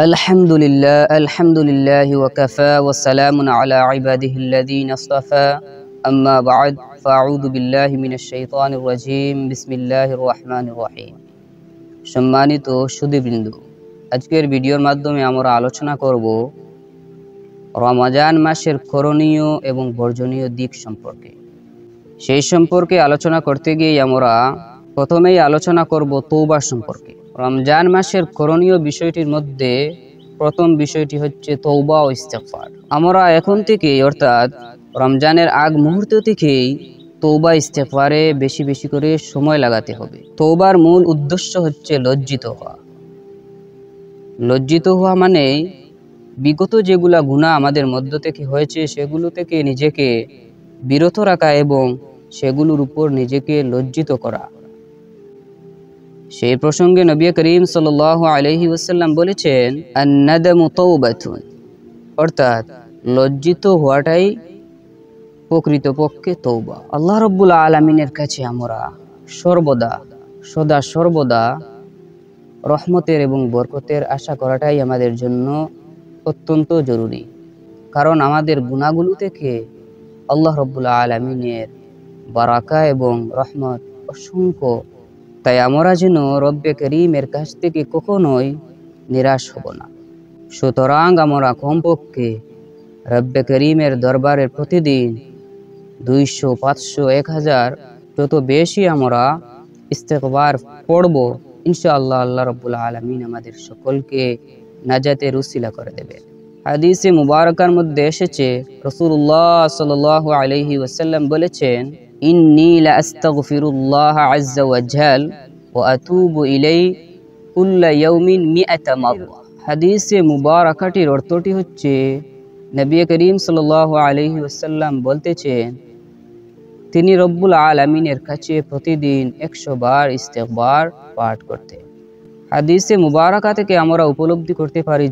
আলহামদুলিল্লাহ ওয়াকাফা ওয়াসসালামুন আলা ইবাদিহিল্লাযীনা ইসতাফা আম্মা বা'দ ফাআউযু বিল্লাহি মিনাশ শাইতানির রাজীম বিসমিল্লাহির রহমানির রহিম। সম্মানিত সুধীবৃন্দ, আজকের ভিডিওর মাধ্যমে আমরা আলোচনা করব রমজান মাসের করণীয় এবং বর্জনীয় দিক সম্পর্কে। সেই সম্পর্কে আলোচনা করতে গিয়ে আমরা প্রথমেই আলোচনা করব তওবা সম্পর্কে। রমজান মাসের করণীয় বিষয়টির মধ্যে প্রথম বিষয়টি হচ্ছে তওবা ও ইস্তেগফার। আমরা এখন থেকে অর্থাৎ রমজানের আগ মুহূর্ত থেকেই তওবা ইস্তেগফারে বেশি বেশি করে সময় লাগাতে হবে। তওবার মূল উদ্দেশ্য হচ্ছে লজ্জিত হওয়া। লজ্জিত হওয়া মানে বিগত যেগুলা গুনাহ আমাদের মধ্য থেকে হয়েছে সেগুলো থেকে নিজেকে বিরত রাখা এবং সেগুলোর উপর নিজেকে লজ্জিত করা। সেই প্রসঙ্গে নবী করিম সাল্লাল্লাহু আলাইহি ওয়াসাল্লাম বলেছেন, আন-নাদামু তাওবাতুন, অর্থাৎ লজ্জিত হওয়াটাই প্রকৃতপক্ষে তওবা। আল্লাহ রাব্বুল আলামিনের কাছে আমরা সর্বদা রহমতের এবং বরকতের আশা করাটাই আমাদের জন্য অত্যন্ত জরুরি। কারণ আমাদের গুনাহগুলো থেকে আল্লাহ রাব্বুল আলামিনের বারাকা এবং রহমত অসংখ্য। তাই আমরা যেন রব্বে করিমের কাছ থেকে কখনোই নিরাশ হব না। সুতরাং আমরা কমপক্ষে রব্বে করিমের দরবারে প্রতিদিন 200, 500, 1000 যত বেশি আমরা ইস্তেগফার পড়ব, ইনশাআল্লাহ আল্লাহ রাব্বুল আলামিন আমাদের সকলকে নাজাতের উসিলা করে দেবেন। হাদিসে মুবারাকার মধ্যে এসেছে, রাসূলুল্লাহ সাল্লাল্লাহু আলাইহি ওয়াসাল্লাম বলেছেন, ইন্নী লা আস্তাগফিরুল্লাহ আযজা ওয়া জাল ওয়া আতুবু ইলাইহি কুল্লা ইয়াউমিন 100 মাররা। হাদিসে মুবারাকাটির অর্থটি হচ্ছে, নবী করিম সাল্লাল্লাহু আলাইহি ওয়াসাল্লাম বলতেছেন, তিনি রব্বুল আলামিনের কাছে প্রতিদিন 100 বার ইস্তেগফার পাঠ করতেন। হাদিসে মুবারাকা থেকে আমরা উপলব্ধি করতে পারি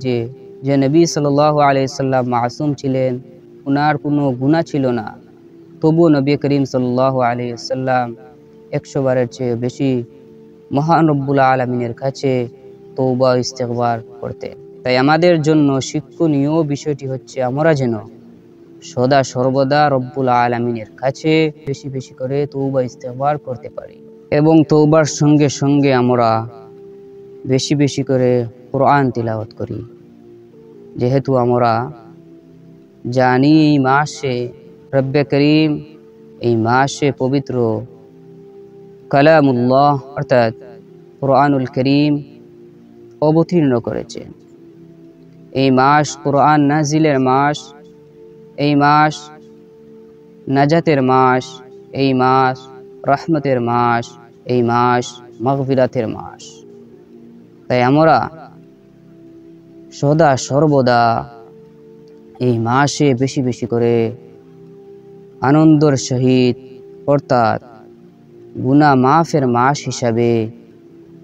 যে নবী সাল্লাল্লাহু আলাইহি ওয়াসাল্লাম মাসুম ছিলেন, ওনার কোনো গুনাহ ছিল না। তবুও নবী করিম সাল্লাল্লাহু আলাইহি ওয়াসাল্লাম 100 বারের চেয়ে বেশি মহান রব্বুল আলামিনের কাছে তওবা ইস্তেগফার করতেন। তাই আমাদের জন্য শিক্ষণীয় বিষয়টি হচ্ছে আমরা যেন সর্বদা রব্বুল আলামিনের কাছে বেশি বেশি করে তওবা ইস্তেগফার করতে পারি এবং তওবার সঙ্গে সঙ্গে আমরা বেশি বেশি করে কোরআন তিলাওয়াত করি। যেহেতু আমরা জানি এই মাসে রব্বে করিম এই মাসে পবিত্র কালামুল্লাহ অর্থাৎ কোরআনুল করিম অবতীর্ণ করেছেন। এই মাস কোরআন নাজিলের মাস, এই মাস নাজাতের মাস, এই মাস রহমতের মাস, এই মাস মাগফিরাতের মাস। তাই আমরা সর্বদা এই মাসে বেশি বেশি করে আনন্দের সহিত অর্থাৎ গুনাহ মাফের মাস হিসাবে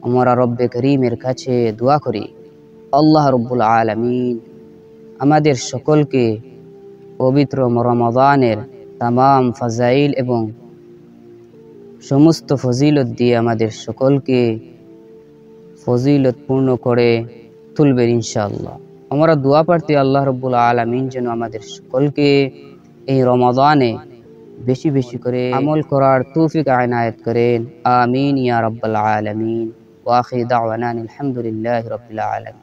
আমরা রব্বে করিমের কাছে দোয়া করি, আল্লাহ রাব্বুল আলামিন আমাদের সকলকে পবিত্র রমাদানের তামাম ফাজাইল এবং সমস্ত ফজিলত দিয়ে আমাদের সকলকে ফজিলত পূর্ণ করে তুলবেন ইনশাআল্লাহ। আমরা দোয়া প্রার্থী, আল্লাহ রাব্বুল আলামিন যেন আমাদের সকলকে এই রমাদানে বেশি বেশি করে আমল করার তৌফিক আনায়াত করেন। আমিন ইয়া রাব্বাল আলামিন। ওয়া আখিরু দাওয়ানা আলহামদুলিল্লাহি রাব্বিল আলামিন।